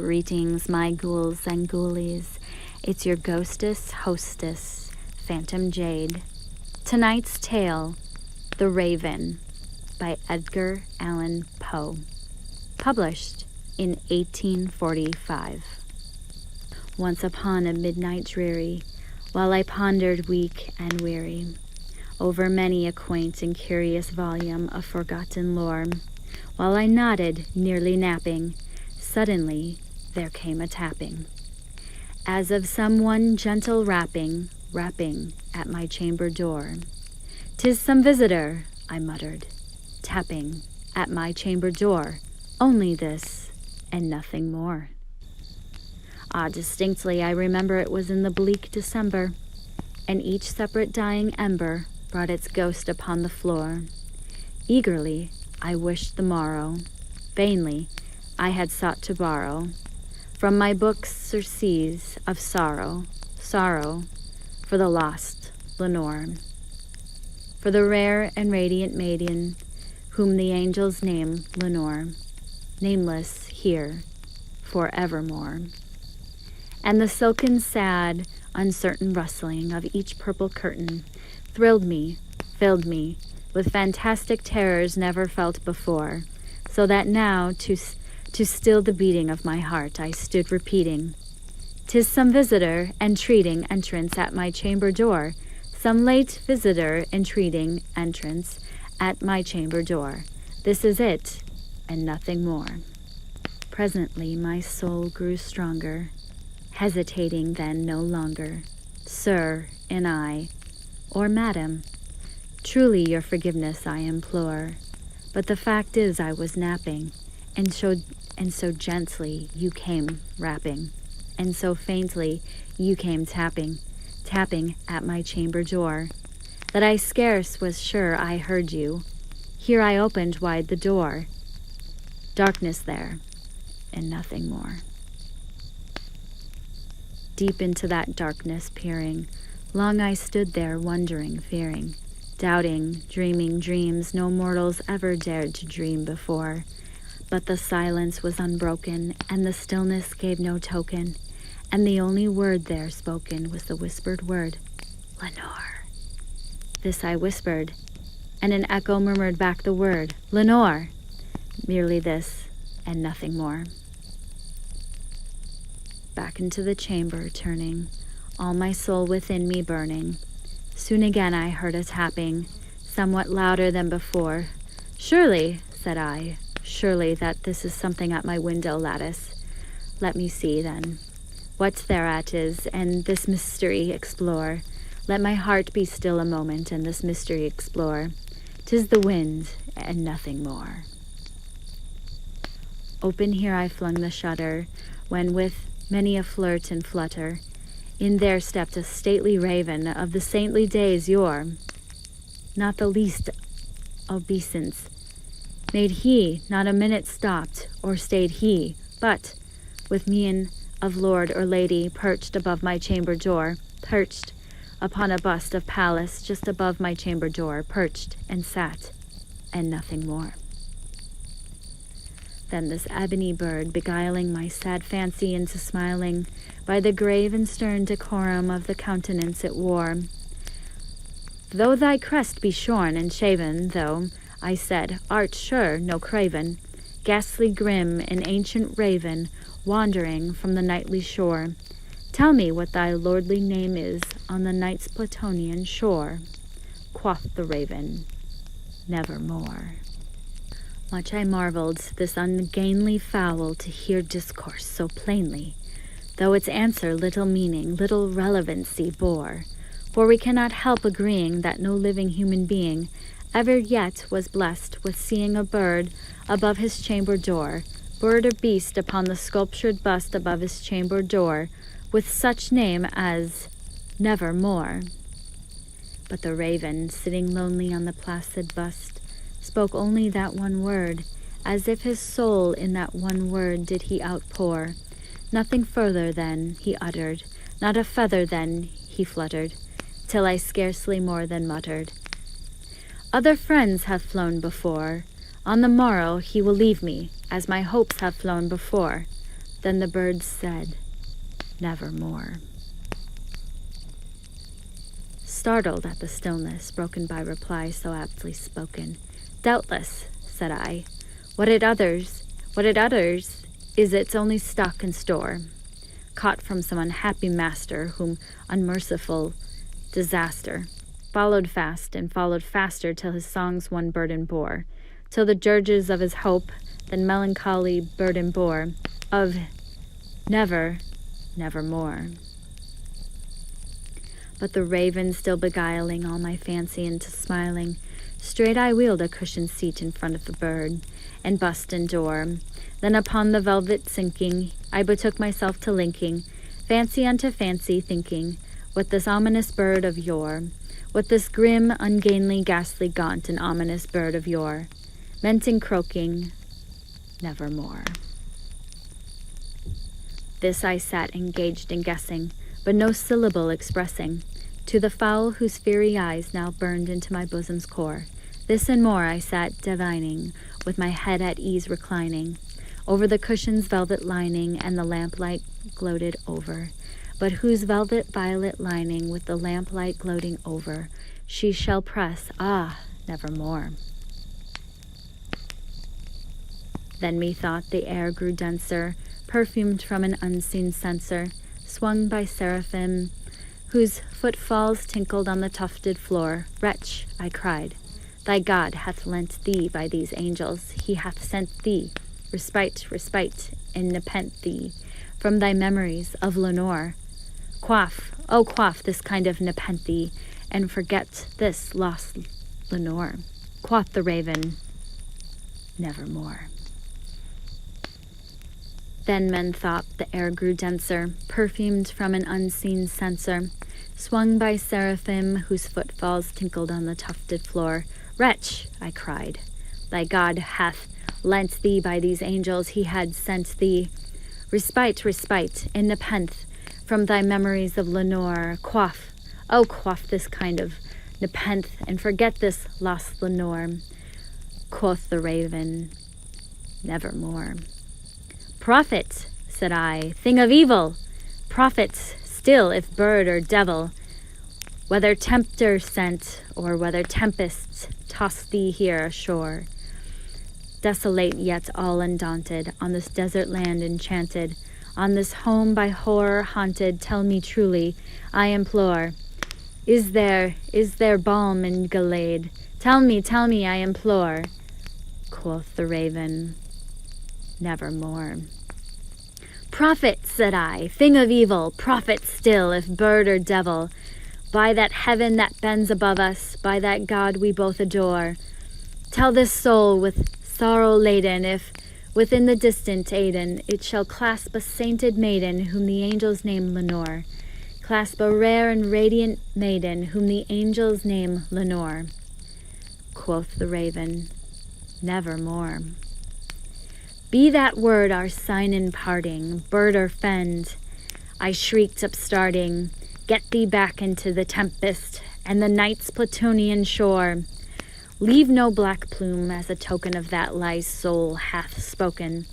Greetings, my ghouls and ghoulies. It's your ghostess, hostess, Phantom Jade. Tonight's tale, The Raven, by Edgar Allan Poe. Published in 1845. Once upon a midnight dreary, while I pondered weak and weary over many a quaint and curious volume of forgotten lore, while I nodded, nearly napping, suddenly there came a tapping, as of someone gentle rapping at my chamber door. "'Tis some visitor," I muttered, tapping at my chamber door, only this and nothing more. Distinctly I remember it was in the bleak December, and each separate dying ember brought its ghost upon the floor. Eagerly I wished the morrow, vainly I had sought to borrow from my books surcease of sorrow for the lost Lenore, for the rare and radiant maiden whom the angels name Lenore, nameless here forevermore. And the silken, sad, uncertain rustling of each purple curtain thrilled me, filled me with fantastic terrors never felt before, so that now, to still the beating of my heart, I stood repeating, "'Tis some visitor entreating entrance at my chamber door, some late visitor entreating entrance at my chamber door. This is it, and nothing more." Presently my soul grew stronger, hesitating then no longer. "Sir," and I, or "Madam, truly your forgiveness I implore, but the fact is I was napping, and so gently you came rapping, and so faintly you came tapping at my chamber door, that I scarce was sure I heard you. Here I opened wide the door. Darkness there, and nothing more." Deep into that darkness peering, long I stood there wondering, fearing, doubting, dreaming dreams no mortals ever dared to dream before. But the silence was unbroken, and the stillness gave no token, and the only word there spoken was the whispered word, "Lenore." This I whispered, and an echo murmured back the word, "Lenore." Merely this, and nothing more. Back into the chamber turning, all my soul within me burning. Soon again I heard a tapping, somewhat louder than before. "Surely," said I, "surely that this is something at my window lattice. Let me see, then, what thereat is, and this mystery explore. Let my heart be still a moment, and this mystery explore. 'Tis the wind, and nothing more." Open here I flung the shutter, when with many a flirt and flutter, in there stepped a stately raven of the saintly days yore. Not the least obeisance made he, not a minute stopped, or stayed he, but, with mien of lord or lady, perched above my chamber door, perched upon a bust of Pallas just above my chamber door, perched and sat, and nothing more. Then this ebony bird, beguiling my sad fancy into smiling, by the grave and stern decorum of the countenance it wore. "Though thy crest be shorn and shaven, thou," I said, "art sure no craven, ghastly grim, an ancient raven, wandering from the nightly shore. Tell me what thy lordly name is on the night's Platonian shore." Quoth the raven, "Nevermore." Much I marveled this ungainly fowl to hear discourse so plainly, though its answer little meaning, little relevancy bore. For we cannot help agreeing that no living human being ever yet was blessed with seeing a bird above his chamber door, bird or beast upon the sculptured bust above his chamber door, with such name as Nevermore. But the raven, sitting lonely on the placid bust, spoke only that one word, as if his soul in that one word did he outpour. Nothing further then he uttered, not a feather then he fluttered, till I scarcely more than muttered, "Other friends have flown before. On the morrow he will leave me, as my hopes have flown before. Then the birds said, nevermore. Startled at the stillness, broken by reply so aptly spoken, doubtless, said I, what it utters is its only stock and store, caught from some unhappy master whom unmerciful disaster followed fast and followed faster till his songs one burden bore, till the dirges of his hope then melancholy burden bore of nevermore. But the raven still beguiling all my fancy into smiling, straight I wheeled a cushioned seat in front of the bird, and bust and door. Then upon the velvet sinking, I betook myself to linking, fancy unto fancy thinking, what this ominous bird of yore, what this grim, ungainly, ghastly, gaunt, and ominous bird of yore, meant in croaking, nevermore. This I sat engaged in guessing, but no syllable expressing, to the fowl whose fiery eyes now burned into my bosom's core. This and more I sat divining, with my head at ease reclining, over the cushion's velvet lining, and the lamplight gloated over, but whose velvet violet lining with the lamplight gloating over, she shall press, nevermore. Then methought the air grew denser, perfumed from an unseen censer, swung by seraphim, whose footfalls tinkled on the tufted floor. Wretch, I cried, thy God hath lent thee by these angels, he hath sent thee, respite, and nepent thee, from thy memories of Lenore. Quaff this kind of nepenthe, and forget this lost Lenore. Quoth the raven, nevermore. Then men thought the air grew denser, perfumed from an unseen censer, swung by seraphim whose footfalls tinkled on the tufted floor. Wretch, I cried, thy God hath lent thee by these angels, he had sent thee, respite, and nepenthe, from thy memories of Lenore. Quaff this kind of nepenthe, and forget this lost Lenore. Quoth the raven, nevermore. Prophet, said I, thing of evil, prophet still if bird or devil, whether tempter sent, or whether tempests toss thee here ashore, desolate yet all undaunted, on this desert land enchanted, on this home by horror haunted, tell me truly, I implore, is there balm in Gilead? Tell me, I implore. Quoth the raven, nevermore. Prophet, said I, thing of evil, prophet still, if bird or devil, by that heaven that bends above us, by that God we both adore, tell this soul with sorrow laden, if within the distant Aden it shall clasp a sainted maiden whom the angels name Lenore, clasp a rare and radiant maiden whom the angels name Lenore. Quoth the raven, nevermore. Be that word our sign in parting, bird or fend, I shrieked upstarting, get thee back into the tempest and the night's Plutonian shore. Leave no black plume as a token of that lie soul hath spoken.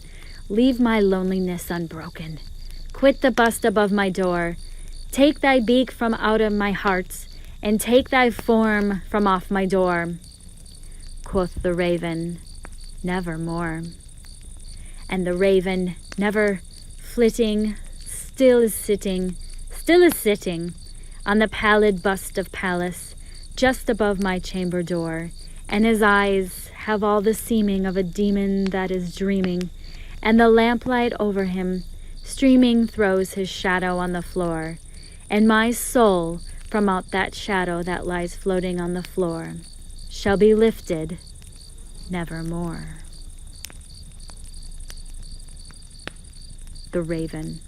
Leave my loneliness unbroken. Quit the bust above my door. Take thy beak from out of my heart, and take thy form from off my door. Quoth the raven, nevermore. And the raven, never flitting, still is sitting on the pallid bust of Pallas, just above my chamber door, and his eyes have all the seeming of a demon that is dreaming, and the lamplight over him, streaming, throws his shadow on the floor, and my soul, from out that shadow that lies floating on the floor, shall be lifted nevermore. The Raven.